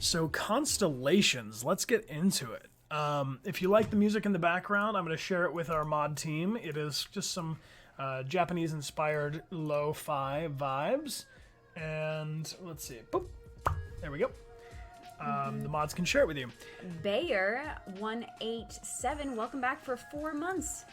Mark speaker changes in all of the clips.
Speaker 1: So constellations, let's get into it. If you like the music in the background, I'm going to share it with our mod team. It is just some Japanese-inspired lo-fi vibes. And let's see. Boop. There we go. The mods can share it with you.
Speaker 2: Bayer187, welcome back for 4 months.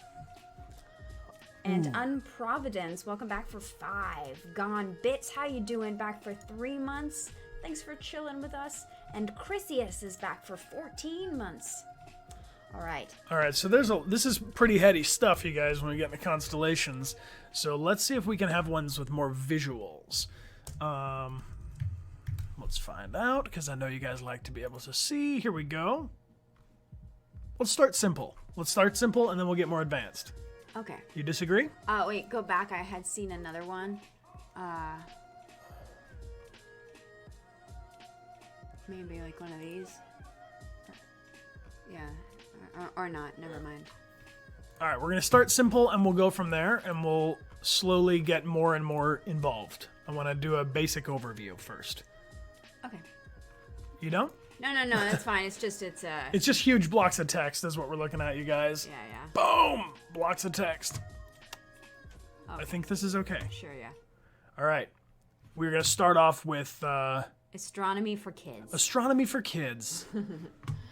Speaker 2: And Unprovidence, welcome back for 5. Gone Bits, how you doing? Back for 3 months. Thanks for chilling with us. And Chrysius is back for 14 months. All right.
Speaker 1: All right, so this is pretty heady stuff, you guys, when we get into constellations. So let's see if we can have ones with more visuals. Let's find out, because I know you guys like to be able to see. Here we go. Let's start simple. And then we'll get more advanced.
Speaker 2: Okay.
Speaker 1: You disagree?
Speaker 2: Wait, go back. I had seen another one. Maybe like one of these. Yeah. Or not. Never mind.
Speaker 1: All right, we're going to start simple, and we'll go from there, and we'll slowly get more and more involved. I want to do a basic overview first.
Speaker 2: Okay.
Speaker 1: You don't?
Speaker 2: No, that's fine. It's just
Speaker 1: It's just huge blocks of text is what we're looking at, you guys.
Speaker 2: Yeah.
Speaker 1: Boom! Blocks of text.
Speaker 2: Okay.
Speaker 1: I think this is okay.
Speaker 2: Sure, yeah.
Speaker 1: All right. We're going to start off with
Speaker 2: Astronomy for kids.
Speaker 1: astronomy for kids.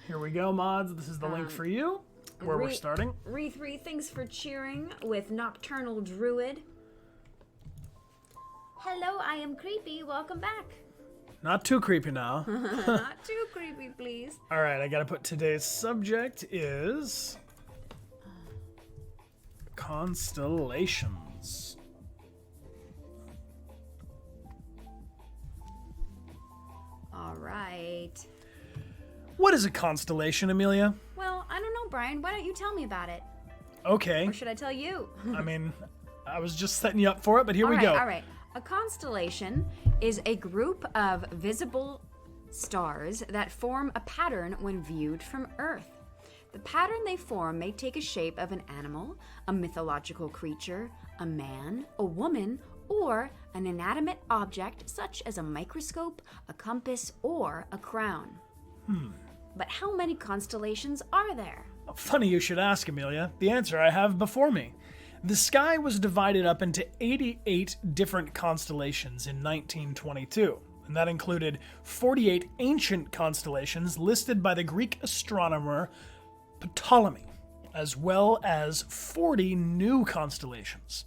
Speaker 1: Here we go, mods. This is the link for you, where we're starting.
Speaker 2: Re3, thanks for cheering with Nocturnal Druid. Hello, I am creepy. Welcome back.
Speaker 1: Not too creepy now.
Speaker 2: Not too creepy, please.
Speaker 1: All right, I got to put today's subject is constellations.
Speaker 2: All right.
Speaker 1: What is a constellation, Amelia?
Speaker 2: Well, I don't know, Brian. Why don't you tell me about it?
Speaker 1: Okay.
Speaker 2: Or should I tell you?
Speaker 1: I mean, I was just setting you up for it, but here we go.
Speaker 2: All right. A constellation is a group of visible stars that form a pattern when viewed from Earth. The pattern they form may take a shape of an animal, a mythological creature, a man, a woman, or an inanimate object such as a microscope, a compass, or a crown. But how many constellations are there?
Speaker 1: Funny you should ask, Amelia. The answer I have before me. The sky was divided up into 88 different constellations in 1922, and that included 48 ancient constellations listed by the Greek astronomer Ptolemy, as well as 40 new constellations.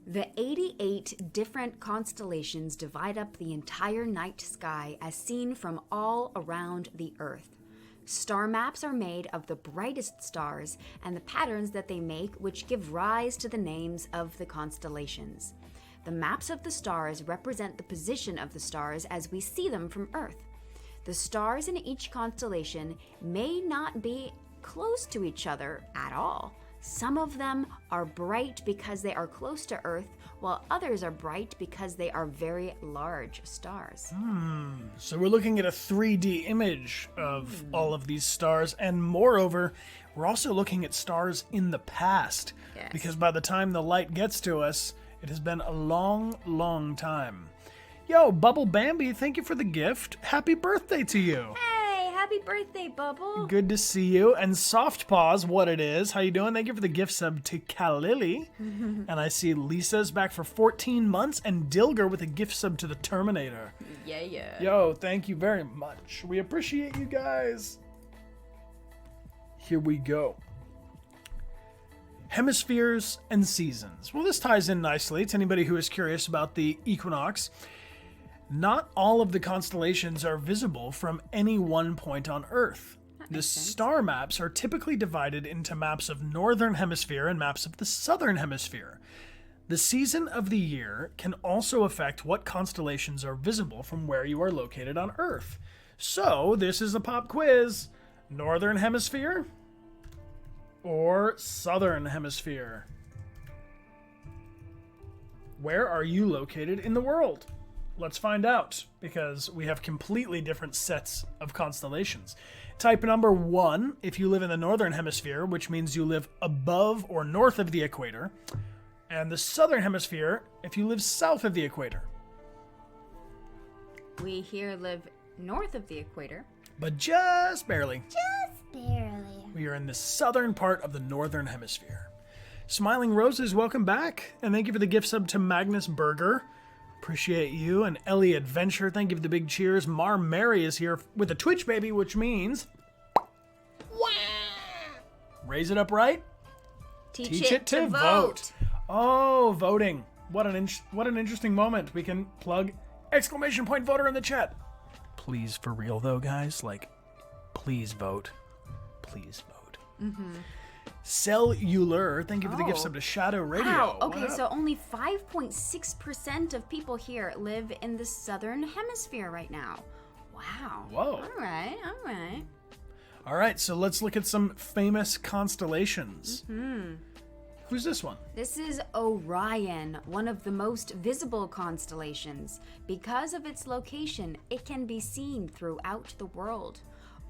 Speaker 2: The 88 different constellations divide up the entire night sky as seen from all around the Earth. Star maps are made of the brightest stars and the patterns that they make, which give rise to the names of the constellations. The maps of the stars represent the position of the stars as we see them from Earth. The stars in each constellation may not be close to each other at all. Some of them are bright because they are close to Earth, while others are bright because they are very large stars.
Speaker 1: So we're looking at a 3D image of all of these stars, and moreover, we're also looking at stars in the past.
Speaker 2: Yes.
Speaker 1: Because by the time the light gets to us, it has been a long, long time. Yo, Bubble Bambi, thank you for the gift. Happy birthday to you.
Speaker 2: Hey, happy birthday, Bubble.
Speaker 1: Good to see you. And Soft Paws, what it is. How you doing? Thank you for the gift sub to Kalili. And I see Lisa's back for 14 months, and Dilger with a gift sub to the Terminator.
Speaker 2: Yeah.
Speaker 1: Yo, thank you very much. We appreciate you guys. Here we go. Hemispheres and seasons. Well, this ties in nicely to anybody who is curious about the equinox. Not all of the constellations are visible from any one point on Earth. The star maps are typically divided into maps of northern hemisphere and maps of the southern hemisphere. The season of the year can also affect what constellations are visible from where you are located on Earth. So, this is a pop quiz. Northern hemisphere or southern hemisphere? Where are you located in the world? Let's find out, because we have completely different sets of constellations. Type number 1, if you live in the northern hemisphere, which means you live above or north of the equator. And the southern hemisphere, if you live south of the equator.
Speaker 2: We here live north of the equator.
Speaker 1: But just barely.
Speaker 3: Just barely.
Speaker 1: We are in the southern part of the northern hemisphere. Smiling Roses, welcome back. And thank you for the gift sub to Magnus Berger. Appreciate you. And Ellie Adventure, thank you for the big cheers. Mar Mary is here with a Twitch baby, which means... Raise it up right.
Speaker 2: Teach it to vote.
Speaker 1: Oh, voting. What an interesting moment. We can plug exclamation point voter in the chat. Please, for real though, guys, like, please vote. Please vote. Cellular, thank you for the gift sub to Shadow Radio.
Speaker 2: Wow.
Speaker 1: What
Speaker 2: Okay,
Speaker 1: up?
Speaker 2: so only 5.6% of people here live in the southern hemisphere right now. Wow.
Speaker 1: Whoa.
Speaker 2: All right.
Speaker 1: All right, so let's look at some famous constellations. Who's this one?
Speaker 2: This is Orion, one of the most visible constellations. Because of its location, it can be seen throughout the world.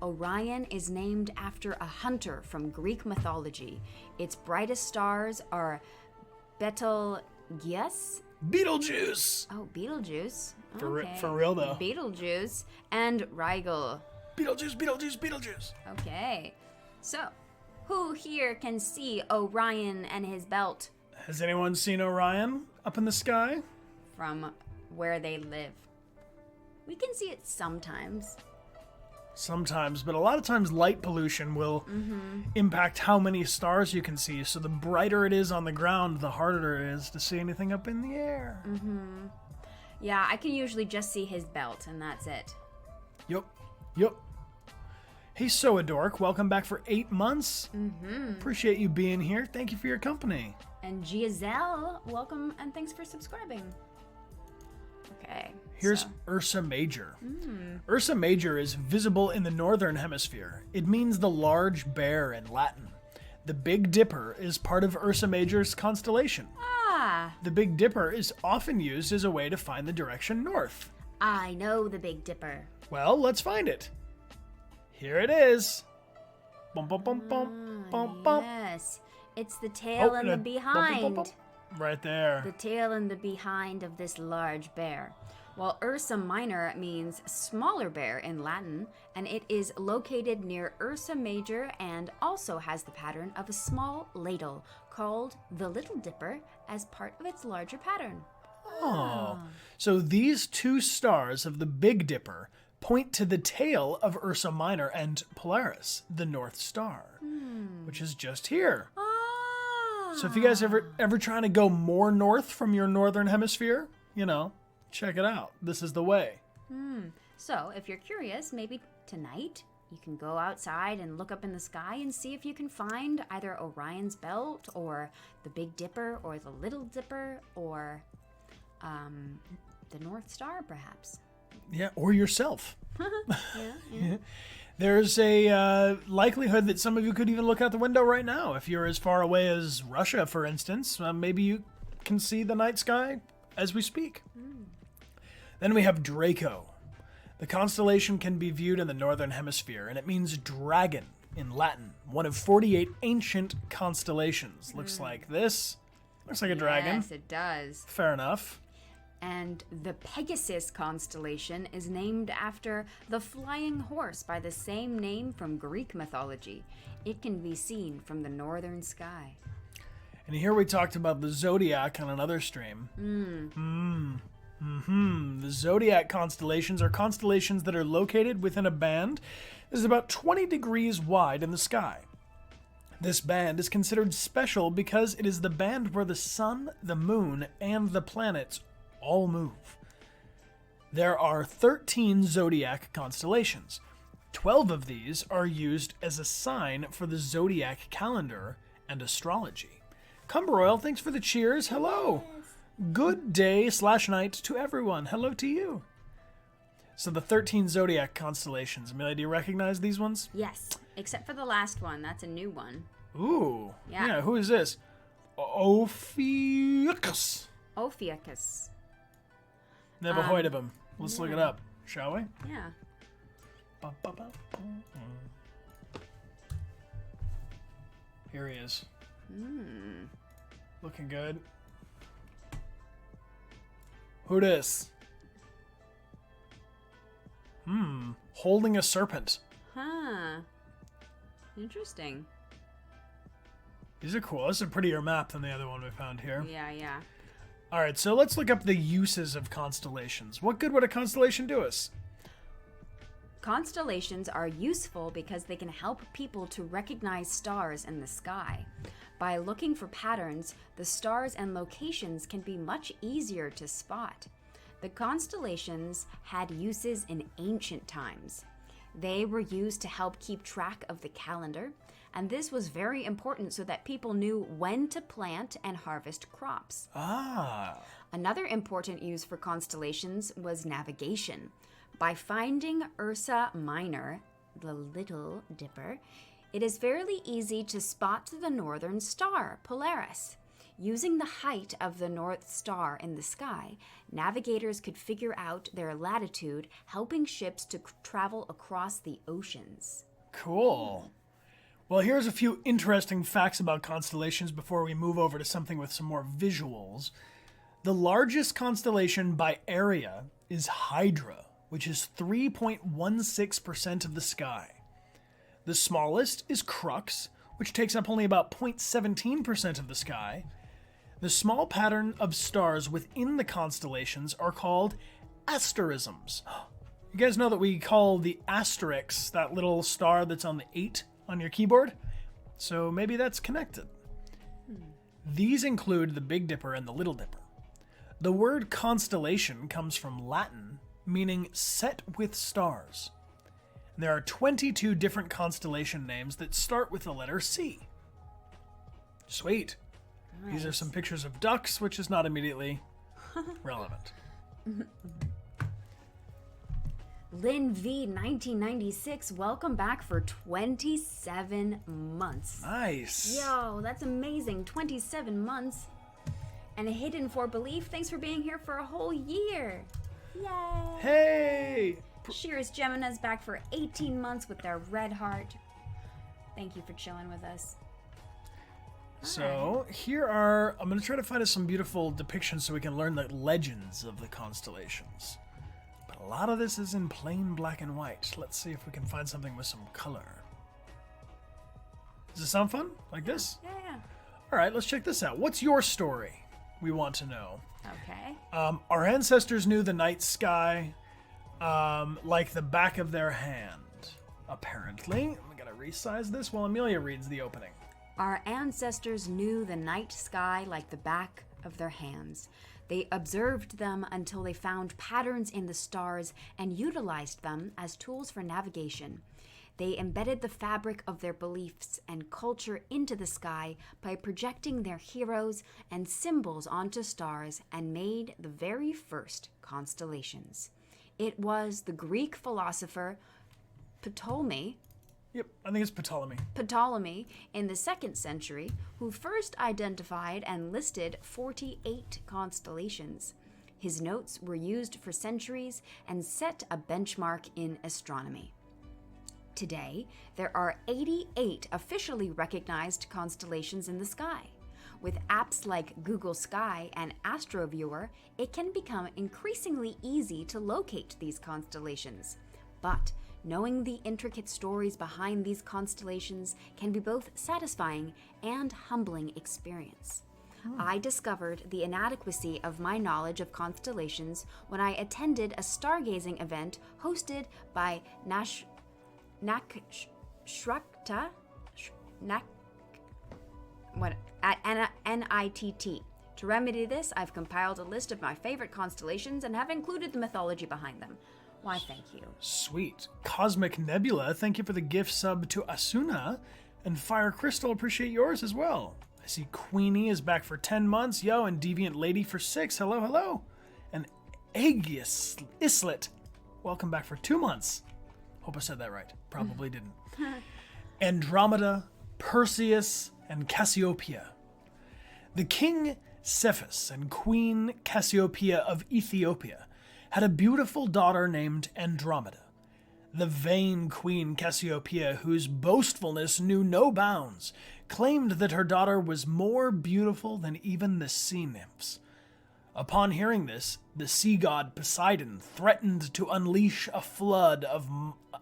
Speaker 2: Orion is named after a hunter from Greek mythology. Its brightest stars are Betelgeuse.
Speaker 1: Beetlejuice.
Speaker 2: Oh, Betelgeuse.
Speaker 1: For real though.
Speaker 2: Betelgeuse and Rigel.
Speaker 1: Beetlejuice.
Speaker 2: Okay. So, who here can see Orion and his belt
Speaker 1: Has anyone seen Orion up in the sky?
Speaker 2: from where they live? We can see it sometimes.
Speaker 1: Sometimes, but a lot of times light pollution will impact how many stars you can see. So the brighter it is on the ground, the harder it is to see anything up in the air.
Speaker 2: Yeah, I can usually just see his belt, and that's it.
Speaker 1: Yup. Hey, So a Dork, welcome back for 8 months. Appreciate you being here. Thank you for your company.
Speaker 2: And Giselle, welcome and thanks for subscribing. Okay.
Speaker 1: Here's
Speaker 2: so-
Speaker 1: Ursa Major. Ursa Major is visible in the northern hemisphere. It means the large bear in Latin. The Big Dipper is part of Ursa Major's constellation. The Big Dipper is often used as a way to find the direction north.
Speaker 2: I know the Big Dipper.
Speaker 1: Well, let's find it. Here it is. Bum, bum, bum, bum, bum, bum.
Speaker 2: Yes. It's the tail and the
Speaker 1: bum, bum,
Speaker 2: behind.
Speaker 1: bum. Right there.
Speaker 2: The tail and the behind of this large bear. While Ursa Minor means smaller bear in Latin, and it is located near Ursa Major and also has the pattern of a small ladle called the Little Dipper as part of its larger pattern.
Speaker 1: Oh. So these two stars of the Big Dipper point to the tail of Ursa Minor and Polaris, the North Star, which is just here. So if you guys ever trying to go more north from your northern hemisphere, check it out. This is the way.
Speaker 2: So, if you're curious, maybe tonight you can go outside and look up in the sky and see if you can find either Orion's belt or the Big Dipper or the Little Dipper or the North Star, perhaps.
Speaker 1: Yeah, or yourself.
Speaker 2: Yeah.
Speaker 1: There's a likelihood that some of you could even look out the window right now. If you're as far away as Russia, for instance, maybe you can see the night sky as we speak. Then we have Draco. The constellation can be viewed in the northern hemisphere, and it means dragon in Latin. One of 48 ancient constellations. Looks like this. Looks like a dragon.
Speaker 2: Yes, it does.
Speaker 1: Fair enough.
Speaker 2: And the Pegasus constellation is named after the flying horse by the same name from Greek mythology. It can be seen from the northern sky.
Speaker 1: And here we talked about the zodiac on another stream. The zodiac constellations are constellations that are located within a band that is about 20 degrees wide in the sky. This band is considered special because it is the band where the sun, the moon, and the planets all move. There are 13 zodiac constellations. 12 of these are used as a sign for the zodiac calendar and astrology. Cumberoil, thanks for the cheers. Hello. Good day/night to everyone. Hello to you. So the 13 zodiac constellations. Amelia, do you recognize these ones?
Speaker 2: Yes, except for the last one. That's a new one.
Speaker 1: Ooh.
Speaker 2: Yeah.
Speaker 1: Who is this? Ophiuchus.
Speaker 2: Ophiuchus.
Speaker 1: Never heard of him. Let's look it up, shall we?
Speaker 2: Yeah.
Speaker 1: Here he is. Looking good. Who this? Holding a serpent.
Speaker 2: Huh. Interesting.
Speaker 1: These are cool. This is a prettier map than the other one we found here.
Speaker 2: Yeah.
Speaker 1: All right, so let's look up the uses of constellations. What good would a constellation do us?
Speaker 2: Constellations are useful because they can help people to recognize stars in the sky. By looking for patterns, the stars and locations can be much easier to spot. The constellations had uses in ancient times. They were used to help keep track of the calendar, and this was very important so that people knew when to plant and harvest crops. Another important use for constellations was navigation. By finding Ursa Minor, the Little Dipper, it is fairly easy to spot the northern star, Polaris. Using the height of the North Star in the sky, navigators could figure out their latitude, helping ships to travel across the oceans.
Speaker 1: Cool. Well, here's a few interesting facts about constellations before we move over to something with some more visuals. The largest constellation by area is Hydra, which is 3.16% of the sky. The smallest is Crux, which takes up only about 0.17% of the sky. The small pattern of stars within the constellations are called asterisms. You guys know that we call the asterisk that little star that's on the 8 on your keyboard? So maybe that's connected. These include the Big Dipper and the Little Dipper. The word constellation comes from Latin, meaning set with stars. There are 22 different constellation names that start with the letter C. Sweet. Nice. These are some pictures of ducks, which is not immediately relevant.
Speaker 2: Lynn V, 1996, welcome back for 27 months.
Speaker 1: Nice.
Speaker 2: Yo, that's amazing. 27 months. And Hidden for Belief, thanks for being here for a whole year. Yay.
Speaker 1: Hey.
Speaker 2: Shear's Gemini's back for 18 months with their red heart. Thank you for chilling with us.
Speaker 1: So here are, I'm going to try to find us some beautiful depictions so we can learn the legends of the constellations. But a lot of this is in plain black and white. Let's see if we can find something with some color. Does this sound fun? Like this?
Speaker 2: Yeah.
Speaker 1: All right, let's check this out. What's your story? We want to know.
Speaker 2: Okay.
Speaker 1: Our ancestors knew the night sky like the back of their hand, apparently. We gotta resize this while Amelia reads the opening.
Speaker 2: Our ancestors knew the night sky like the back of their hands. They observed them until they found patterns in the stars and utilized them as tools for navigation. They embedded the fabric of their beliefs and culture into the sky by projecting their heroes and symbols onto stars and made the very first constellations. It was the Greek philosopher Ptolemy.
Speaker 1: Yep, I think it's
Speaker 2: Ptolemy in the 2nd century, who first identified and listed 48 constellations. His notes were used for centuries and set a benchmark in astronomy. Today, there are 88 officially recognized constellations in the sky. With apps like Google Sky and AstroViewer, it can become increasingly easy to locate these constellations. But knowing the intricate stories behind these constellations can be both satisfying and humbling experience. I discovered the inadequacy of my knowledge of constellations when I attended a stargazing event hosted by NITT. To remedy this, I've compiled a list of my favorite constellations and have included the mythology behind them. Why, thank you.
Speaker 1: Sweet. Cosmic Nebula, thank you for the gift sub to Asuna. And Fire Crystal, appreciate yours as well. I see Queenie is back for 10 months. Yo, and Deviant Lady for 6. Hello, hello. And Aegis Islet, welcome back for 2 months. Hope I said that right. Probably didn't. Andromeda, Perseus, and Cassiopeia. The king Cephas and Queen Cassiopeia of Ethiopia had a beautiful daughter named Andromeda. The vain Queen Cassiopeia, whose boastfulness knew no bounds, claimed that her daughter was more beautiful than even the sea nymphs. Upon hearing this, the sea god Poseidon threatened to unleash a flood of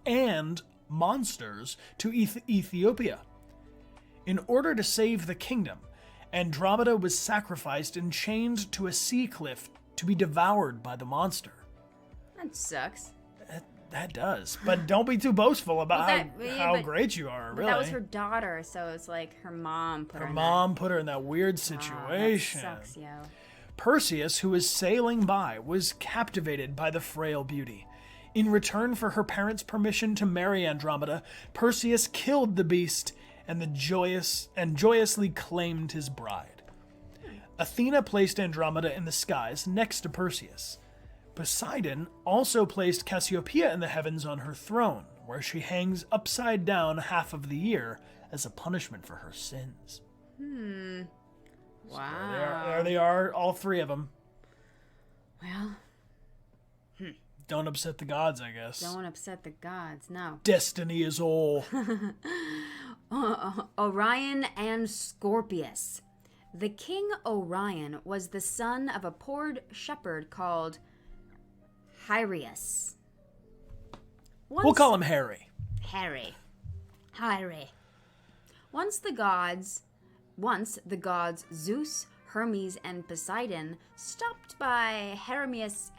Speaker 1: and monsters to Ethiopia. In order to save the kingdom, Andromeda was sacrificed and chained to a sea cliff to be devoured by the monster.
Speaker 2: That sucks.
Speaker 1: That does. But don't be too boastful about how
Speaker 2: but
Speaker 1: great you are, really.
Speaker 2: That was her daughter, so it's like her mom put
Speaker 1: her in that weird situation.
Speaker 2: That sucks, yo.
Speaker 1: Perseus, who was sailing by, was captivated by the frail beauty. In return for her parents' permission to marry Andromeda, Perseus killed the beast and joyously claimed his bride. Athena placed Andromeda in the skies next to Perseus. Poseidon also placed Cassiopeia in the heavens on her throne, where she hangs upside down half of the year as a punishment for her sins.
Speaker 2: Wow.
Speaker 1: So there they are, all three of them.
Speaker 2: Well.
Speaker 1: Don't upset the gods, I guess.
Speaker 2: Don't upset the gods, no.
Speaker 1: Destiny is all.
Speaker 2: Orion and Scorpius. The king Orion was the son of a poor shepherd called Hyrieus.
Speaker 1: We'll call him Harry.
Speaker 2: Harry. Once the gods Zeus, Hermes, and Poseidon stopped by Hyrieus's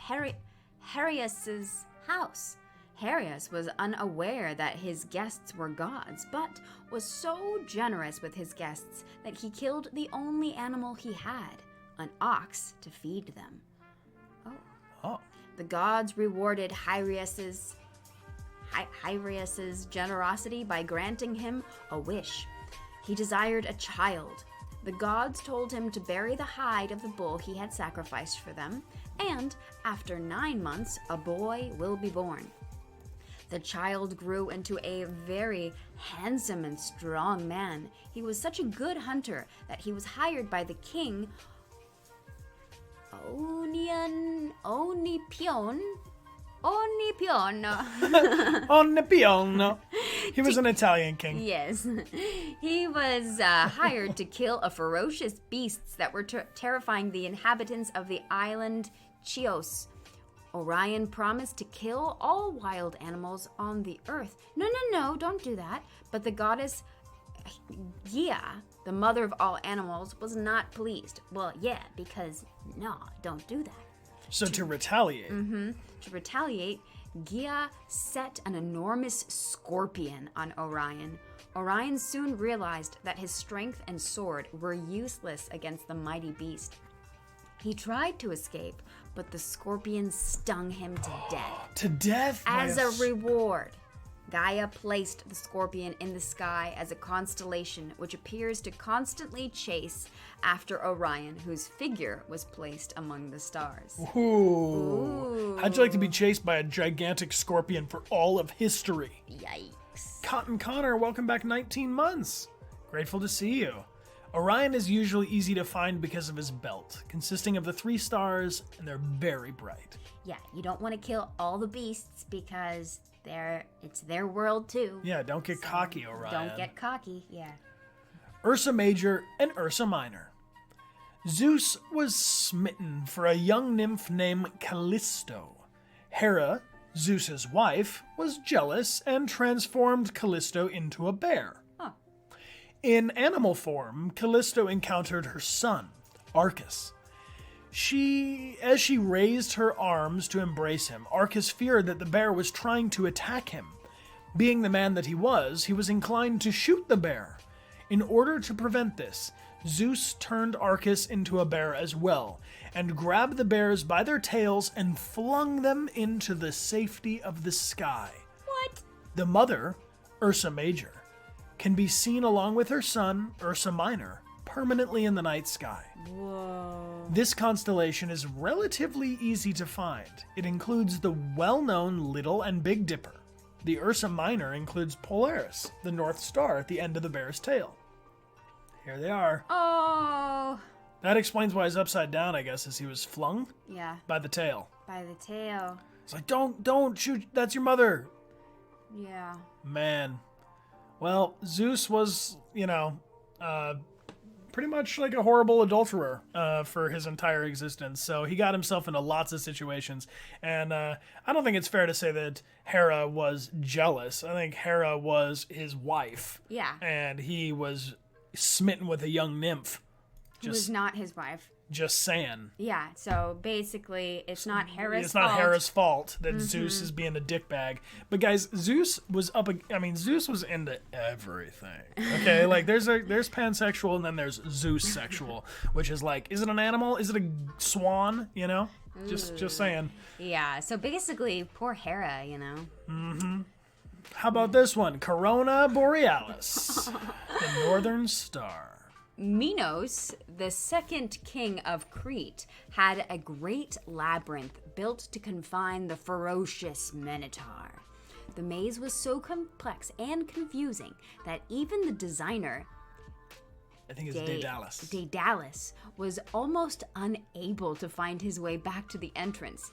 Speaker 2: house. Hyrieus was unaware that his guests were gods, but was so generous with his guests that he killed the only animal he had, an ox, to feed them.
Speaker 1: Oh.
Speaker 2: The gods rewarded Hyrieus's generosity by granting him a wish. He desired a child. The gods told him to bury the hide of the bull he had sacrificed for them, and after 9 months, a boy will be born. The child grew into a very handsome and strong man. He was such a good hunter that he was hired by the king Onipion.
Speaker 1: He was an Italian king.
Speaker 2: Yes. He was hired to kill a ferocious beasts that were terrifying the inhabitants of the island Chios. Orion promised to kill all wild animals on the earth. No, don't do that. But the goddess Gaia, the mother of all animals, was not pleased. Well, yeah, because don't do that.
Speaker 1: So to retaliate.
Speaker 2: To retaliate, Gaia set an enormous scorpion on Orion. Orion soon realized that his strength and sword were useless against the mighty beast. He tried to escape, but the scorpion stung him to death.
Speaker 1: To death?
Speaker 2: As a reward, Gaia placed the scorpion in the sky as a constellation which appears to constantly chase after Orion, whose figure was placed among the stars.
Speaker 1: Ooh. How'd you like to be chased by a gigantic scorpion for all of history?
Speaker 2: Yikes.
Speaker 1: Cotton Connor, welcome back 19 months. Grateful to see you. Orion is usually easy to find because of his belt, consisting of the 3 stars, and they're very bright.
Speaker 2: Yeah, you don't want to kill all the beasts because it's their world too.
Speaker 1: Yeah, don't get cocky, Orion.
Speaker 2: Don't get cocky, yeah.
Speaker 1: Ursa Major and Ursa Minor. Zeus was smitten for a young nymph named Callisto. Hera, Zeus's wife, was jealous and transformed Callisto into a bear. In animal form, Callisto encountered her son, Arcas. As she raised her arms to embrace him, Arcas feared that the bear was trying to attack him. Being the man that he was inclined to shoot the bear. In order to prevent this, Zeus turned Arcas into a bear as well, and grabbed the bears by their tails and flung them into the safety of the sky.
Speaker 2: What?
Speaker 1: The mother, Ursa Major, can be seen along with her son, Ursa Minor, permanently in the night sky.
Speaker 2: Whoa.
Speaker 1: This constellation is relatively easy to find. It includes the well-known Little and Big Dipper. The Ursa Minor includes Polaris, the North Star at the end of the bear's tail. Here they are.
Speaker 2: Oh.
Speaker 1: That explains why he's upside down, I guess, as he was flung by the tail.
Speaker 2: By the tail.
Speaker 1: It's like, don't shoot, that's your mother.
Speaker 2: Yeah.
Speaker 1: Man. Well, Zeus was, pretty much like a horrible adulterer for his entire existence. So he got himself into lots of situations. And I don't think it's fair to say that Hera was jealous. I think Hera was his wife.
Speaker 2: Yeah.
Speaker 1: And he was smitten with a young nymph.
Speaker 2: Who was not his wife.
Speaker 1: Just saying.
Speaker 2: Yeah, so basically, it's not Hera's fault.
Speaker 1: It's not Hera's fault that Zeus is being a dickbag. But guys, Zeus was Zeus was into everything. Okay, like there's pansexual and then there's Zeus sexual, which is like, is it an animal? Is it a swan? You know, just saying.
Speaker 2: Yeah, so basically, poor Hera, you know.
Speaker 1: Mm-hmm. How about this one? Corona Borealis, the northern star.
Speaker 2: Minos, the second king of Crete, had a great labyrinth built to confine the ferocious Minotaur. The maze was so complex and confusing that even the designer,
Speaker 1: I think it's Daedalus.
Speaker 2: Daedalus, was almost unable to find his way back to the entrance.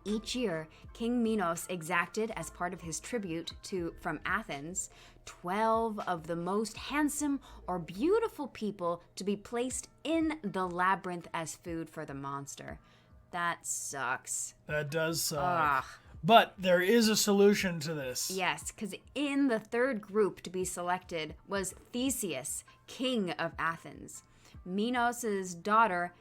Speaker 2: Each year, King Minos exacted, as part of his tribute from Athens, 12 of the most handsome or beautiful people to be placed in the labyrinth as food for the monster. That sucks.
Speaker 1: That does suck.
Speaker 2: Ugh.
Speaker 1: But there is a solution to this.
Speaker 2: Yes, because in the third group to be selected was Theseus, king of Athens. Minos' daughter,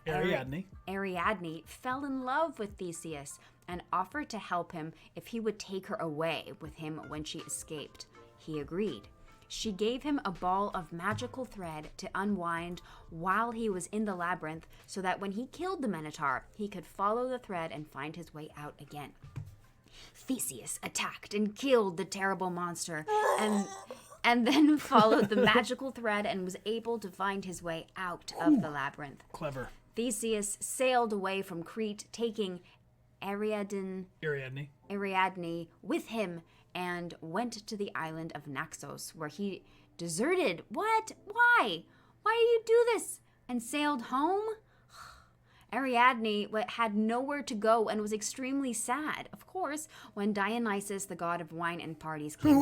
Speaker 2: Ariadne fell in love with Theseus and offered to help him if he would take her away with him when she escaped. He agreed. She gave him a ball of magical thread to unwind while he was in the labyrinth so that when he killed the Minotaur, he could follow the thread and find his way out again. Theseus attacked and killed the terrible monster and then followed the magical thread and was able to find his way out of the labyrinth.
Speaker 1: Clever.
Speaker 2: Theseus sailed away from Crete, taking Ariadne with him, and went to the island of Naxos, where he deserted. What? Why? Why do you do this? And sailed home? Ariadne had nowhere to go and was extremely sad, of course, when Dionysus, the god of wine and parties, came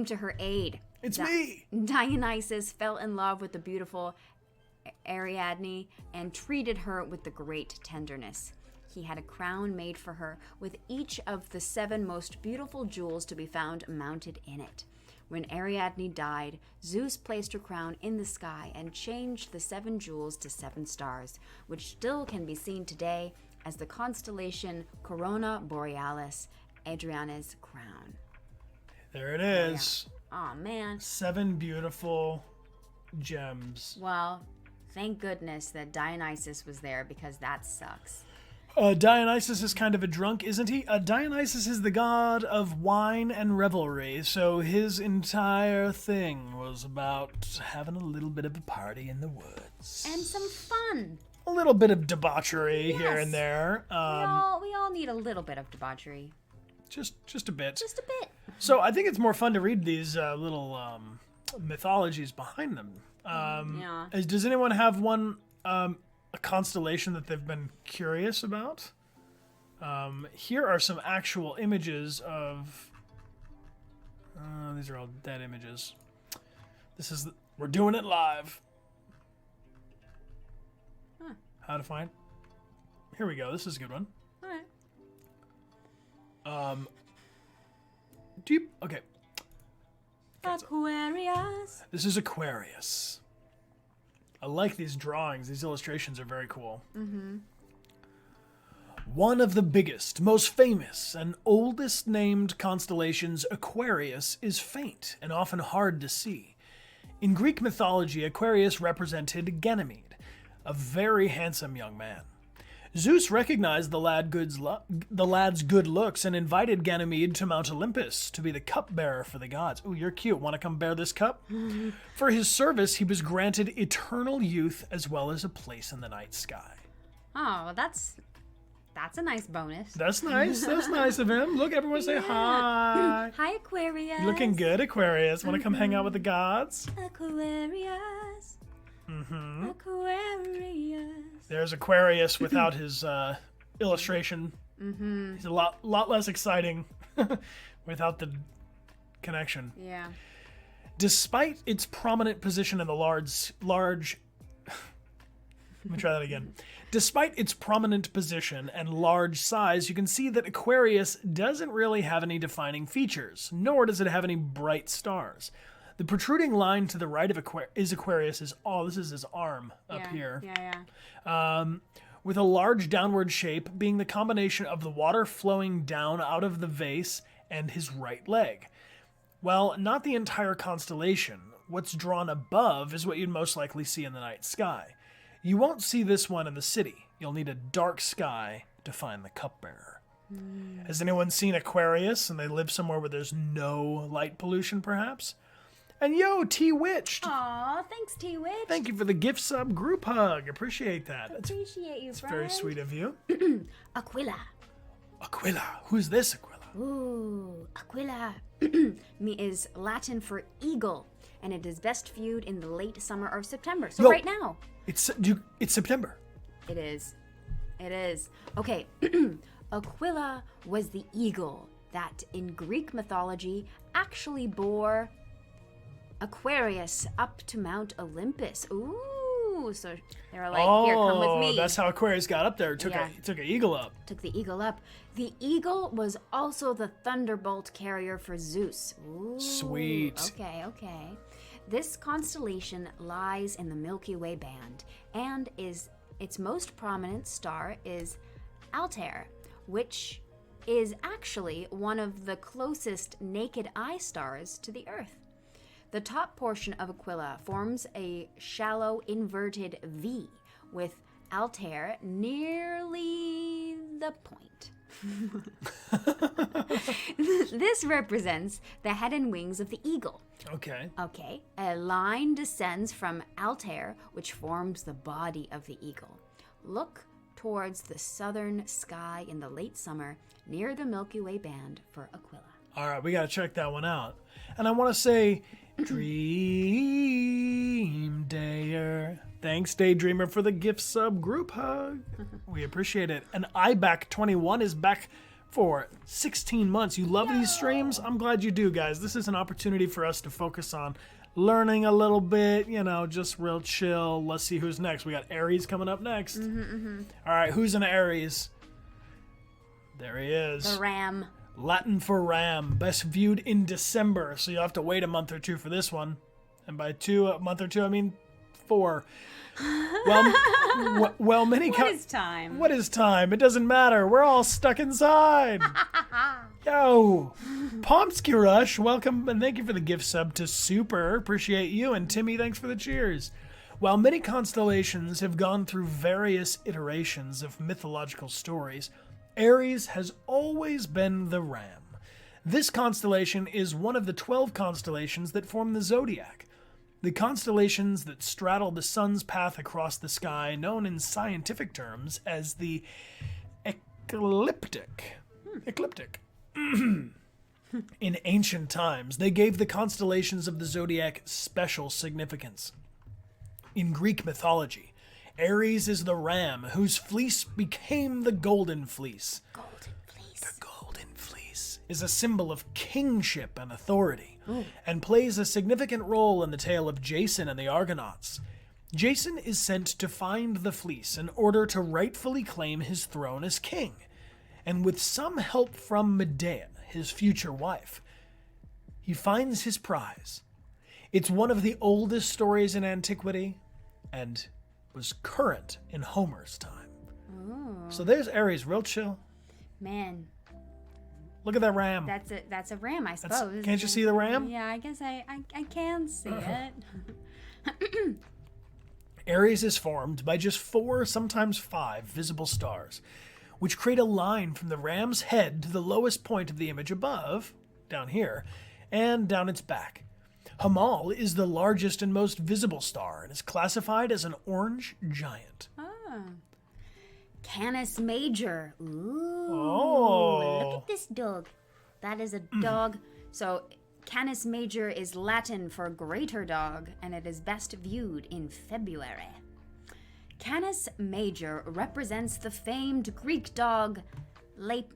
Speaker 2: to her aid.
Speaker 1: It's me!
Speaker 2: Dionysus fell in love with the beautiful Ariadne and treated her with the great tenderness. He had a crown made for her with each of the 7 most beautiful jewels to be found mounted in it. When Ariadne died, Zeus placed her crown in the sky and changed the 7 jewels to 7 stars, which still can be seen today as the constellation Corona Borealis, Adriana's crown.
Speaker 1: There it is.
Speaker 2: Oh, man.
Speaker 1: 7 beautiful gems.
Speaker 2: Well, thank goodness that Dionysus was there, because that sucks.
Speaker 1: Dionysus is kind of a drunk, isn't he? Dionysus is the god of wine and revelry, so his entire thing was about having a little bit of a party in the woods.
Speaker 2: And some fun.
Speaker 1: A little bit of debauchery here and there.
Speaker 2: We all need a little bit of debauchery.
Speaker 1: Just a bit.
Speaker 2: Just a bit.
Speaker 1: So I think it's more fun to read these little mythologies behind them. Does anyone have one... a constellation that they've been curious about? Here are some actual images of... these are all dead images. We're doing it live.
Speaker 2: Huh.
Speaker 1: How to find... Here we go. This is a good one.
Speaker 2: All right.
Speaker 1: Okay.
Speaker 2: Aquarius.
Speaker 1: This is Aquarius. I like these drawings. These illustrations are very cool. Mm-hmm. One of the biggest, most famous, and oldest named constellations, Aquarius, is faint and often hard to see. In Greek mythology, Aquarius represented Ganymede, a very handsome young man. Zeus recognized the lad's good looks and invited Ganymede to Mount Olympus to be the cupbearer for the gods. Ooh, you're cute. Want to come bear this cup? For his service, he was granted eternal youth as well as a place in the night sky.
Speaker 2: Oh, that's a nice bonus.
Speaker 1: That's nice. That's nice of him. Look, everyone say hi.
Speaker 2: Hi, Aquarius.
Speaker 1: You're looking good, Aquarius. Want to come hang out with the gods?
Speaker 2: Aquarius.
Speaker 1: Mm-hmm.
Speaker 2: Aquarius.
Speaker 1: There's Aquarius without his illustration.
Speaker 2: Mm-hmm.
Speaker 1: He's a lot less exciting without the connection.
Speaker 2: Yeah.
Speaker 1: Despite its prominent position in the large let me try that again. Despite its prominent position and large size, you can see that Aquarius doesn't really have any defining features, nor does it have any bright stars. The protruding line to the right of Aquarius is, this is his arm up here. With a large downward shape being the combination of the water flowing down out of the vase and his right leg. Well, not the entire constellation. What's drawn above is what you'd most likely see in the night sky. You won't see this one in the city. You'll need a dark sky to find the cupbearer. Has anyone seen Aquarius and they live somewhere where there's no light pollution, perhaps? And yo, T-Witched.
Speaker 2: Aw, thanks, T-Witch.
Speaker 1: Thank you for the gift sub group hug. Appreciate that.
Speaker 2: Appreciate you,
Speaker 1: It's
Speaker 2: friend.
Speaker 1: very sweet of you.
Speaker 2: Aquila.
Speaker 1: Aquila. Who's this Aquila?
Speaker 2: Ooh, Aquila is Latin for eagle, and it is best viewed in the late summer or September. So right now.
Speaker 1: It's September.
Speaker 2: It is. It is. Okay. Aquila was the eagle that in Greek mythology actually bore Aquarius up to Mount Olympus. Ooh, so they were like, here, come with me.
Speaker 1: That's how Aquarius got up there. Took an eagle up.
Speaker 2: Took the eagle up. The eagle was also the thunderbolt carrier for Zeus. Ooh,
Speaker 1: sweet.
Speaker 2: Okay. This constellation lies in the Milky Way band, and its most prominent star is Altair, which is actually one of the closest naked eye stars to the Earth. The top portion of Aquila forms a shallow inverted V, with Altair nearly the point. This represents the head and wings of the eagle.
Speaker 1: Okay.
Speaker 2: A line descends from Altair, which forms the body of the eagle. Look towards the southern sky in the late summer near the Milky Way band for Aquila.
Speaker 1: All right, we got to check that one out. And I want to say, Dream Dayer. Thanks, Daydreamer, for the gift sub group hug. We appreciate it. And iBack21 is back for 16 months. You love these streams? I'm glad you do, guys. This is an opportunity for us to focus on learning a little bit, just real chill. Let's see who's next. We got Aries coming up next. All right, who's an Aries? There he is.
Speaker 2: The ram.
Speaker 1: Latin for ram, best viewed in December, so you'll have to wait a month or two for this one. And by a month or two, I mean 4. Well, many.
Speaker 2: What is time?
Speaker 1: What is time? It doesn't matter. We're all stuck inside. Yo, Pomsky Rush, welcome and thank you for the gift sub to Super. Appreciate you. And Timmy, thanks for the cheers. While many constellations have gone through various iterations of mythological stories, Aries has always been the ram. This constellation is one of the 12 constellations that form the zodiac. The constellations that straddle the sun's path across the sky, known in scientific terms as the ecliptic. In ancient times, they gave the constellations of the zodiac special significance. In Greek mythology, Aries is the ram whose fleece became the golden fleece. The golden fleece is a symbol of kingship and authority, and plays a significant role in the tale of Jason and the Argonauts. Jason is sent to find the fleece in order to rightfully claim his throne as king, and with some help from Medea, his future wife, he finds his prize. It's one of the oldest stories in antiquity, and was current in Homer's time.
Speaker 2: Ooh.
Speaker 1: So there's Aries, real chill.
Speaker 2: Man.
Speaker 1: Look at that ram.
Speaker 2: That's a ram, I suppose.
Speaker 1: Can't you see the ram?
Speaker 2: Yeah, I guess I can see it.
Speaker 1: Aries is formed by just 4, sometimes 5 visible stars, which create a line from the ram's head to the lowest point of the image above, down here, and down its back. Hamal is the largest and most visible star and is classified as an orange giant.
Speaker 2: Canis Major. Ooh.
Speaker 1: Oh.
Speaker 2: Look at this dog. That is a dog. So Canis Major is Latin for greater dog, and it is best viewed in February. Canis Major represents the famed Greek dog Lelaps.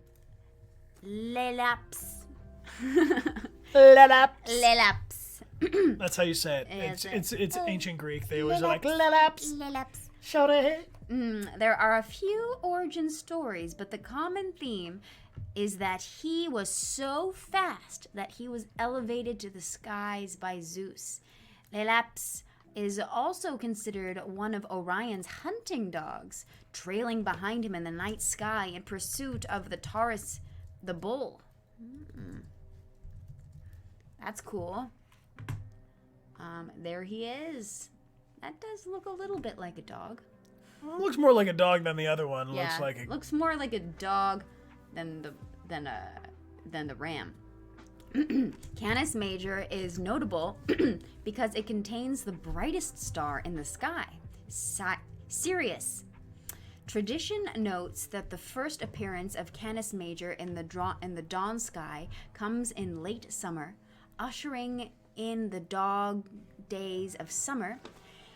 Speaker 1: Lelaps.
Speaker 2: Lelaps.
Speaker 1: That's how you say it.
Speaker 2: Is
Speaker 1: It's
Speaker 2: it?
Speaker 1: ancient Greek. They always are like
Speaker 3: Lelaps.
Speaker 1: lelaps.
Speaker 3: Lelaps.
Speaker 1: Shout it.
Speaker 2: There are a few origin stories, but the common theme is that he was so fast that he was elevated to the skies by Zeus. Lelaps is also considered one of Orion's hunting dogs, trailing behind him in the night sky in pursuit of the Taurus, the bull. That's cool. There he is. That does look a little bit like a dog.
Speaker 1: Looks more like a dog than the other one. Looks like a...
Speaker 2: looks more like a dog than the ram. Canis Major is notable because it contains the brightest star in the sky, Sirius. Tradition notes that the first appearance of Canis Major in the dawn sky comes in late summer, ushering in the dog days of summer.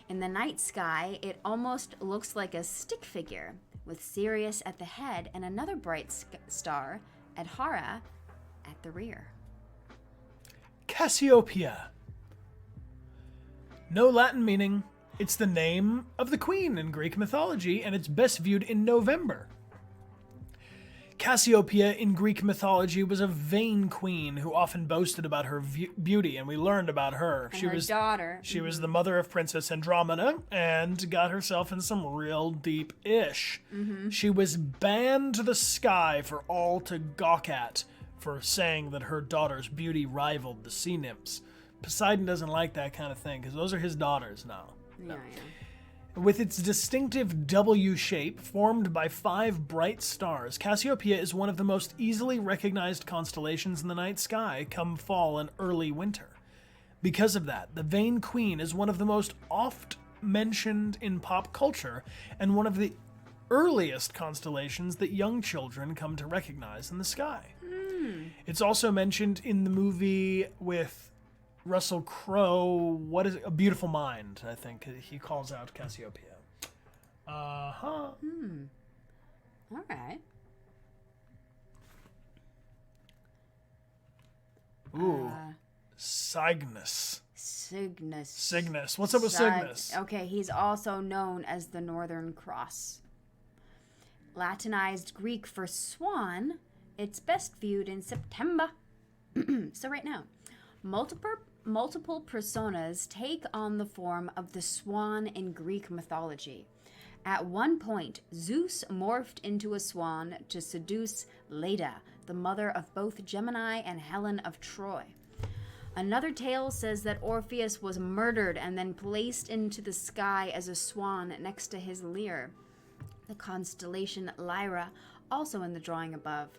Speaker 2: In the night sky, it almost looks like a stick figure, with Sirius at the head and another bright star, Adhara, at the rear.
Speaker 1: Cassiopeia. No Latin meaning. It's the name of the queen in Greek mythology, and it's best viewed in November. Cassiopeia in Greek mythology was a vain queen who often boasted about her beauty, and we learned about her.
Speaker 2: And her daughter.
Speaker 1: She was the mother of Princess Andromeda and got herself in some real deep ish. She was banned to the sky for all to gawk at for saying that her daughter's beauty rivaled the sea nymphs. Poseidon doesn't like that kind of thing because those are his daughters now.
Speaker 2: Yeah.
Speaker 1: With its distinctive W shape formed by 5 bright stars, Cassiopeia is one of the most easily recognized constellations in the night sky come fall and early winter. Because of that, the vain queen is one of the most oft mentioned in pop culture and one of the earliest constellations that young children come to recognize in the sky. It's also mentioned in the movie with Russell Crowe, what is it? A Beautiful Mind, I think. He calls out Cassiopeia.
Speaker 2: All right.
Speaker 1: Ooh. Cygnus.
Speaker 2: Cygnus.
Speaker 1: What's up with Cygnus?
Speaker 2: Okay, he's also known as the Northern Cross. Latinized Greek for swan, it's best viewed in September. So right now, multiple personas take on the form of the swan in Greek mythology. At one point, Zeus morphed into a swan to seduce Leda, the mother of both Gemini and Helen of Troy. Another tale says that Orpheus was murdered and then placed into the sky as a swan next to his lyre. The constellation Lyra, also in the drawing above.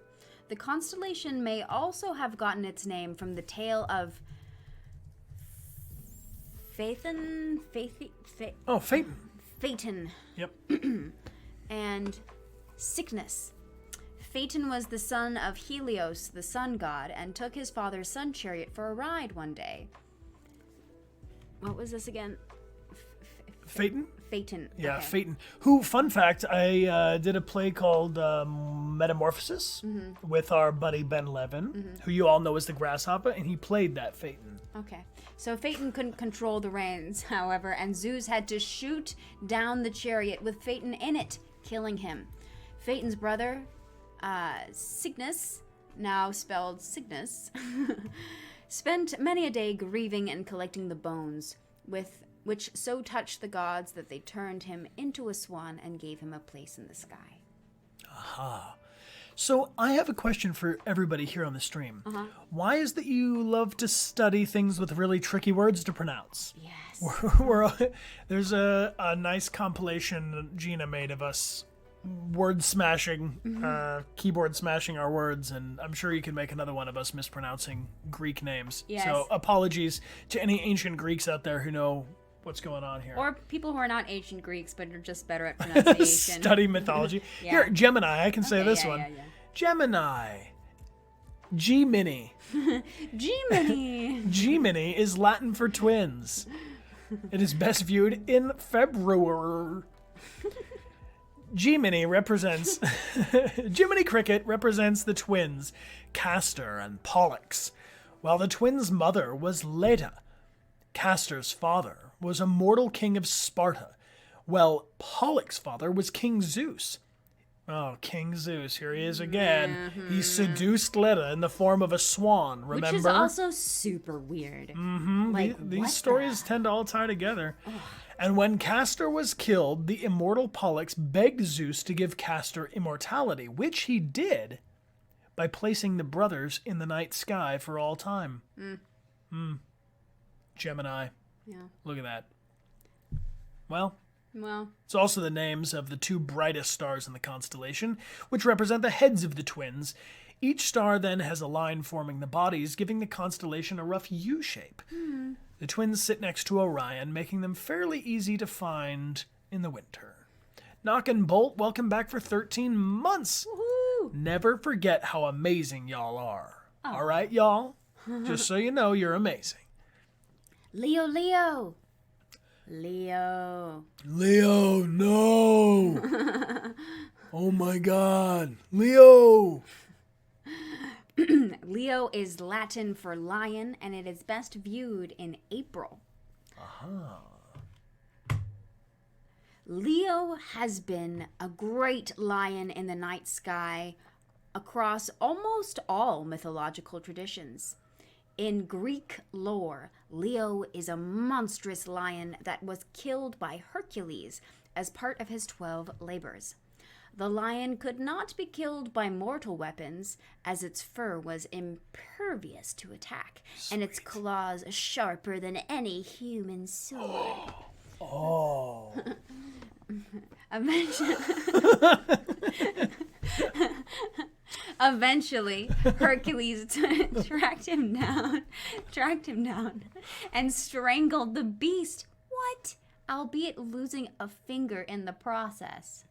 Speaker 2: The constellation may also have gotten its name from the tale of Phaethon. Phaeton.
Speaker 1: Yep.
Speaker 2: And Cygnus. Phaeton was the son of Helios, the sun god, and took his father's sun chariot for a ride one day. What was this again?
Speaker 1: Phaeton?
Speaker 2: Phaeton.
Speaker 1: Yeah,
Speaker 2: okay.
Speaker 1: Phaeton. Who, fun fact, I did a play called Metamorphosis with our buddy Ben Levin, who you all know as the Grasshopper, and he played that Phaeton.
Speaker 2: Okay. So Phaeton couldn't control the reins, however, and Zeus had to shoot down the chariot with Phaeton in it, killing him. Phaeton's brother, Cygnus, now spelled Cygnus, spent many a day grieving and collecting the bones, which so touched the gods that they turned him into a swan and gave him a place in the sky.
Speaker 1: Aha. So I have a question for everybody here on the stream. Why is that you love to study things with really tricky words to pronounce?
Speaker 2: Yes.
Speaker 1: There's a nice compilation Gina made of us word smashing, keyboard smashing our words, and I'm sure you can make another one of us mispronouncing Greek names.
Speaker 2: Yes.
Speaker 1: So apologies to any ancient Greeks out there who know what's going on here.
Speaker 2: Or people who are not ancient Greeks but are just better at pronunciation.
Speaker 1: Study mythology.
Speaker 2: Yeah.
Speaker 1: Here, Gemini, I can say this one.
Speaker 2: Yeah.
Speaker 1: Gemini. G-Mini.
Speaker 2: G-Mini.
Speaker 1: G-Mini is Latin for twins. It is best viewed in February. G-Mini represents... Jiminy Cricket represents the twins, Castor and Pollux, while the twins' mother was Leda. Castor's father was a mortal king of Sparta, while Pollux' father was King Zeus. Oh, King Zeus, here he is again. He seduced Leda in the form of a swan, remember?
Speaker 2: Which is also super weird.
Speaker 1: These stories tend to all tie together. And when Castor was killed, the immortal Pollux begged Zeus to give Castor immortality, which he did by placing the brothers in the night sky for all time. Gemini.
Speaker 2: Yeah.
Speaker 1: Look at that. Well,
Speaker 2: Well,
Speaker 1: it's also the names of the two brightest stars in the constellation, which represent the heads of the twins. Each star then has a line forming the bodies, giving the constellation a rough U shape. The twins sit next to Orion, making them fairly easy to find in the winter. Knock and Bolt, welcome back for 13 months.
Speaker 2: woohoo!
Speaker 1: Never forget how amazing y'all are. All right, y'all? Just so you know, you're amazing.
Speaker 2: Leo, Leo. Leo.
Speaker 1: Leo, no! Oh my god. Leo!
Speaker 2: Leo is Latin for lion, and it is best viewed in April. Leo has been a great lion in the night sky across almost all mythological traditions. In Greek lore, Leo is a monstrous lion that was killed by Hercules as part of his 12 labors. The lion could not be killed by mortal weapons, as its fur was impervious to attack, and its claws sharper than any human sword.
Speaker 1: Oh.
Speaker 2: Eventually, Hercules tracked him down, and strangled the beast. What? Albeit losing a finger in the process.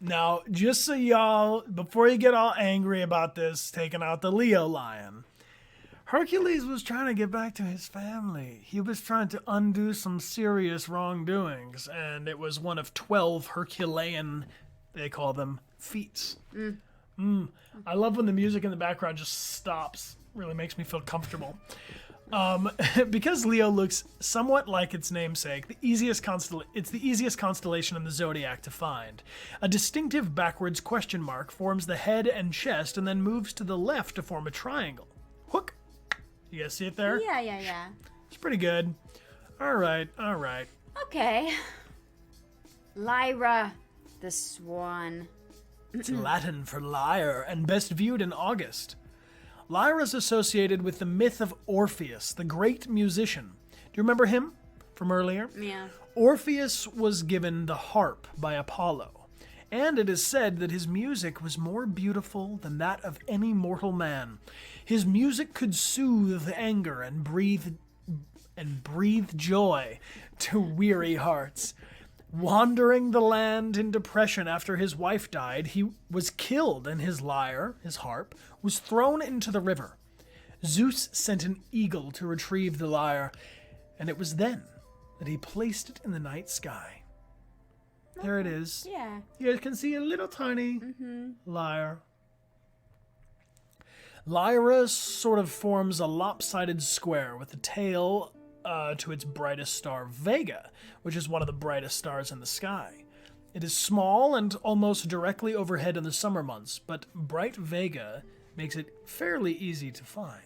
Speaker 1: Now, just so y'all, before you get all angry about this, taking out the Leo lion, Hercules was trying to get back to his family. He was trying to undo some serious wrongdoings, and it was one of 12 Herculean, they call them, feats. I love when the music in the background just stops. Really makes me feel comfortable. Because Leo looks somewhat like its namesake, it's the easiest constellation in the zodiac to find. A distinctive backwards question mark forms the head and chest and then moves to the left to form a triangle. Hook. You guys see it there?
Speaker 2: Yeah.
Speaker 1: It's pretty good. All right.
Speaker 2: Okay. Lyra, the swan.
Speaker 1: It's Latin for lyre and best viewed in August. Lyra is associated with the myth of Orpheus, the great musician. Do you remember him from earlier?
Speaker 2: Yeah.
Speaker 1: Orpheus was given the harp by Apollo, and it is said that his music was more beautiful than that of any mortal man. His music could soothe anger and breathe joy to weary hearts. Wandering the land in depression after his wife died, he was killed and his lyre, his harp, was thrown into the river. Zeus sent an eagle to retrieve the lyre, and it was then that he placed it in the night sky. There it is.
Speaker 2: Yeah.
Speaker 1: You guys can see a little tiny lyre. Lyra sort of forms a lopsided square with the tail to its brightest star, Vega, which is one of the brightest stars in the sky. It is small and almost directly overhead in the summer months, but bright Vega makes it fairly easy to find.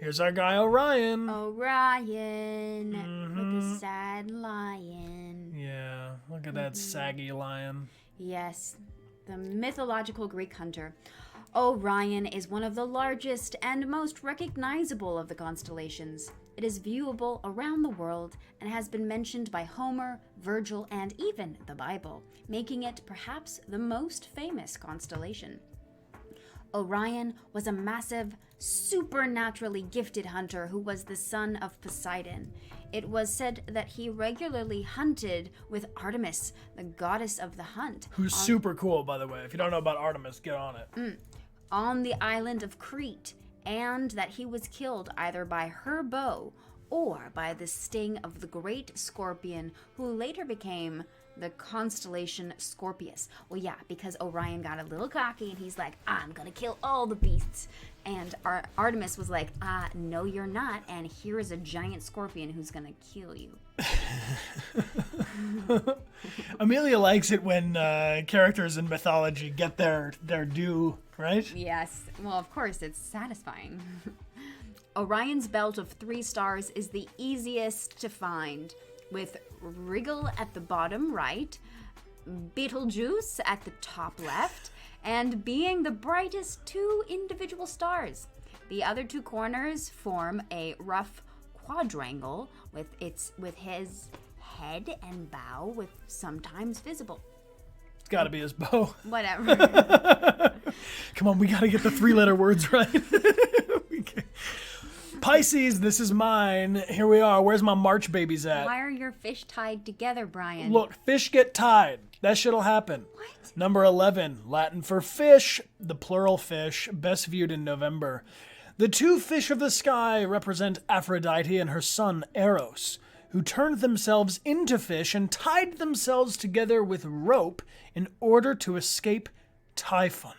Speaker 1: Here's our guy Orion.
Speaker 2: Orion, like a sad lion.
Speaker 1: Yeah, look at that saggy lion.
Speaker 2: Yes, the mythological Greek hunter. Orion is one of the largest and most recognizable of the constellations. It is viewable around the world and has been mentioned by Homer, Virgil, and even the Bible, making it perhaps the most famous constellation. Orion was a massive, supernaturally gifted hunter who was the son of Poseidon. It was said that he regularly hunted with Artemis, the goddess of the hunt.
Speaker 1: Who's super cool, by the way. If you don't know about Artemis, get on it.
Speaker 2: On the island of Crete, and that he was killed either by her bow or by the sting of the great scorpion, who later became the constellation Scorpius. Well, yeah, because Orion got a little cocky and he's like, I'm gonna kill all the beasts. And Artemis was like, no, you're not. And here is a giant scorpion who's going to kill you.
Speaker 1: Amelia likes it when characters in mythology get their due, right?
Speaker 2: Yes. Well, of course, it's satisfying. Orion's belt of 3 stars is the easiest to find, with Rigel at the bottom right, Betelgeuse at the top left, and being the brightest 2 individual stars. The other 2 corners form a rough quadrangle with his head and bow with sometimes visible.
Speaker 1: It's got to be his bow.
Speaker 2: Whatever.
Speaker 1: Come on, we got to get the 3-letter words right. Pisces, this is mine. Here we are. Where's my March babies at?
Speaker 2: Why are your fish tied together, Bryan?
Speaker 1: Look, fish get tied. That shit'll happen.
Speaker 2: What?
Speaker 1: Number 11, Latin for fish, the plural fish, best viewed in November. The 2 fish of the sky represent Aphrodite and her son Eros, who turned themselves into fish and tied themselves together with rope in order to escape Typhon,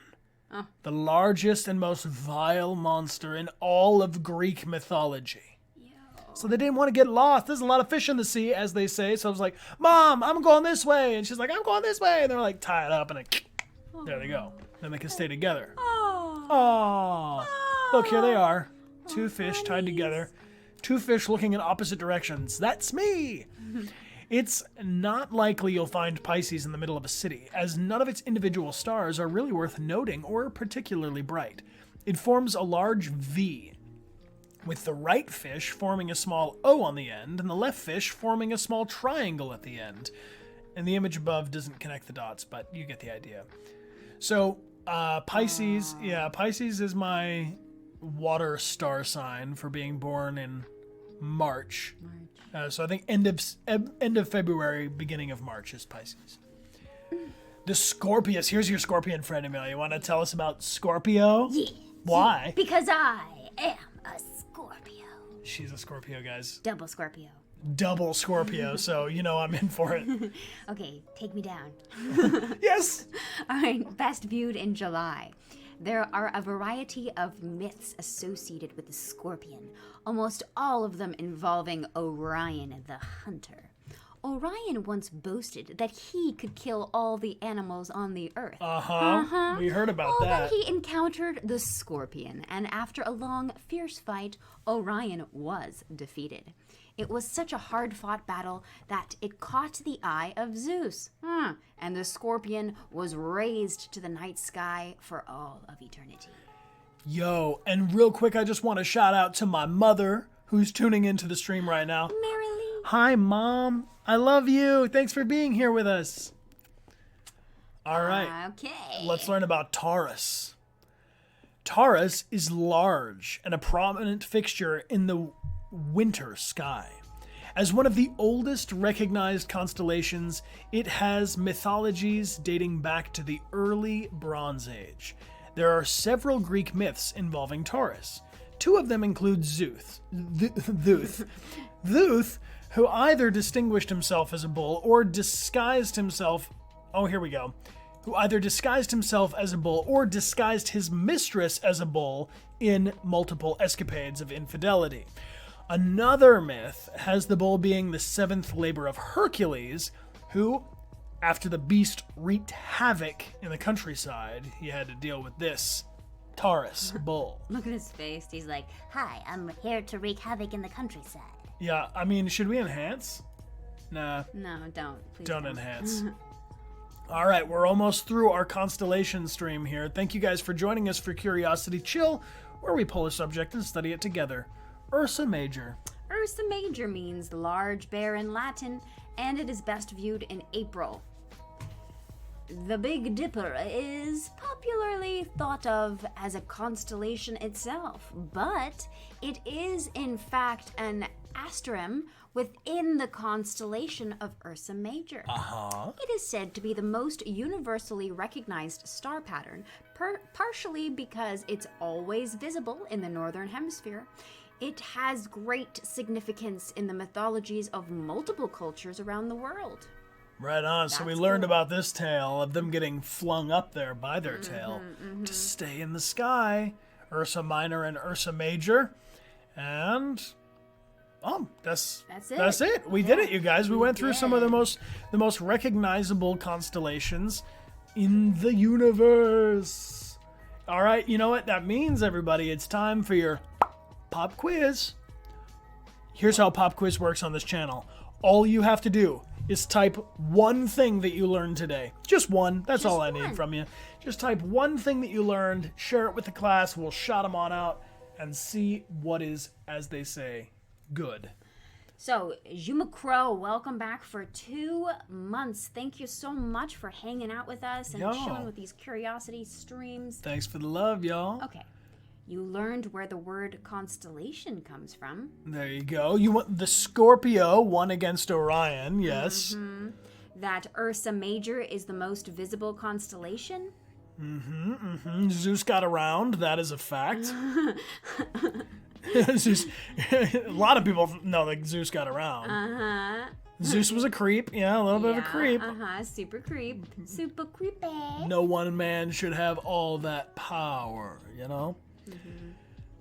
Speaker 1: the largest and most vile monster in all of Greek mythology. So they didn't want to get lost. There's a lot of fish in the sea, as they say. So I was like, Mom, I'm going this way. And she's like, I'm going this way. And they're like tied up and there they go. Then they can stay together. Oh. Look, here they are. 2 fish tied together. 2 fish looking in opposite directions. That's me. It's not likely you'll find Pisces in the middle of a city, as none of its individual stars are really worth noting or particularly bright. It forms a large V, with the right fish forming a small O on the end, and the left fish forming a small triangle at the end. And the image above doesn't connect the dots, but you get the idea. So, Pisces, Pisces is my water star sign for being born in March. So I think end of February, beginning of March is Pisces. The Scorpius. Here's your Scorpion friend, Amelia. You want to tell us about Scorpio?
Speaker 2: Yeah.
Speaker 1: Why?
Speaker 2: Because I am a Scorpio.
Speaker 1: She's a Scorpio, guys.
Speaker 2: Double Scorpio.
Speaker 1: Double Scorpio, so you know I'm in for it.
Speaker 2: Okay, take me down.
Speaker 1: Yes!
Speaker 2: All right, best viewed in July. There are a variety of myths associated with the scorpion, almost all of them involving Orion the hunter. Orion once boasted that he could kill all the animals on the earth. We heard about that. Then he encountered the scorpion, and after a long, fierce fight, Orion was defeated. It was such a hard-fought battle that it caught the eye of Zeus, and the scorpion was raised to the night sky for all of eternity.
Speaker 1: Yo, and real quick, I just want to shout out to my mother, who's tuning into the stream right now.
Speaker 2: Merrily.
Speaker 1: Hi, Mom. I love you. Thanks for being here with us. All right.
Speaker 2: Okay.
Speaker 1: Let's learn about Taurus. Taurus is large and a prominent fixture in the winter sky. As one of the oldest recognized constellations, it has mythologies dating back to the early Bronze Age. There are several Greek myths involving Taurus. 2 of them include Zeus, who either distinguished himself as a bull or disguised himself. Who either disguised himself as a bull or disguised his mistress as a bull in multiple escapades of infidelity. Another myth has the bull being the 7th labor of Hercules, who, after the beast wreaked havoc in the countryside, he had to deal with this Taurus bull.
Speaker 2: Look at his face. He's like,
Speaker 3: Hi, I'm here to wreak havoc in the countryside.
Speaker 1: Yeah, I mean, should we enhance? Nah.
Speaker 2: no, don't. Please
Speaker 1: Don't enhance. All right, we're almost through our constellation stream here. Thank you guys for joining us for Curiosity Chill, where we pull a subject and study it together. Ursa Major.
Speaker 2: Ursa Major means large bear in Latin, and it is best viewed in April. The Big Dipper is popularly thought of as a constellation itself, but it is in fact an asterism within the constellation of Ursa Major. It is said to be the most universally recognized star pattern, partially because it's always visible in the northern hemisphere. It has great significance in the mythologies of multiple cultures around the world.
Speaker 1: Right on. So we
Speaker 2: That's
Speaker 1: learned
Speaker 2: cool.
Speaker 1: about this tale of them getting flung up there by their tail to stay in the sky. Ursa Minor and Ursa Major. And that's it. We did it, you guys. We went through some of the most recognizable constellations in the universe. All right, you know what that means, everybody? It's time for your pop quiz. Here's how pop quiz works on this channel. All you have to do is type one thing that you learned today. Just one. That's all I need from you. Just type one thing that you learned, share it with the class. We'll shout them on out and see what is, as they say, good.
Speaker 2: So, Juma Crow, welcome back for 2 months. Thank you so much for hanging out with us and chilling with these curiosity streams.
Speaker 1: Thanks for the love, y'all.
Speaker 2: Okay. You learned where the word constellation comes from.
Speaker 1: There you go. You want the Scorpio won against Orion, yes.
Speaker 2: Mm-hmm. That Ursa Major is the most visible constellation.
Speaker 1: Zeus got around. That is a fact. Zeus, a lot of people know that Zeus got around. Zeus was a creep. Yeah, a little bit of a creep.
Speaker 2: Super creep. Super creepy.
Speaker 1: No one man should have all that power, you know?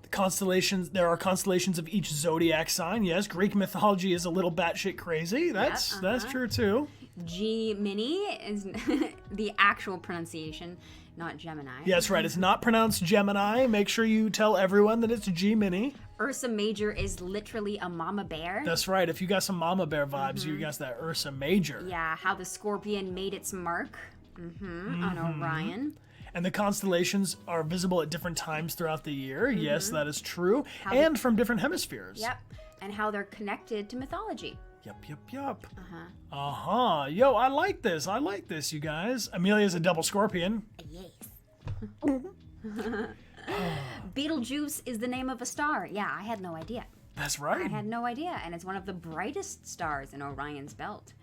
Speaker 1: The constellations, there are constellations of each zodiac sign. Yes, Greek mythology is a little batshit crazy. That's true too.
Speaker 2: Gemini is the actual pronunciation, not Gemini.
Speaker 1: Yes, right. It's not pronounced Gemini. Make sure you tell everyone that it's Gemini.
Speaker 2: Ursa Major is literally a mama bear.
Speaker 1: That's right. If you got some mama bear vibes, you got that Ursa Major.
Speaker 2: Yeah, how the scorpion made its mark on Orion.
Speaker 1: And the constellations are visible at different times throughout the year. Yes, that is true. And from different hemispheres.
Speaker 2: Yep. And how they're connected to mythology.
Speaker 1: Yep. Yo, I like this, you guys. Amelia's a double scorpion.
Speaker 3: Yes.
Speaker 2: Betelgeuse is the name of a star. Yeah, I had no idea.
Speaker 1: That's right.
Speaker 2: I had no idea. And it's one of the brightest stars in Orion's belt.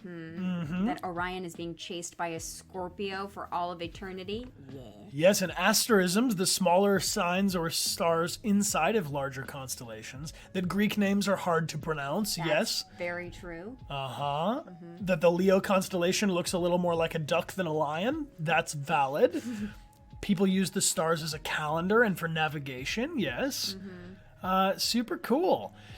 Speaker 2: That Orion is being chased by a Scorpio for all of eternity. Yeah.
Speaker 1: Yes, and asterisms, the smaller signs or stars inside of larger constellations. That Greek names are hard to pronounce. Yes.
Speaker 2: Very true.
Speaker 1: That the Leo constellation looks a little more like a duck than a lion. That's valid. People use the stars as a calendar and for navigation. Yes. Super cool.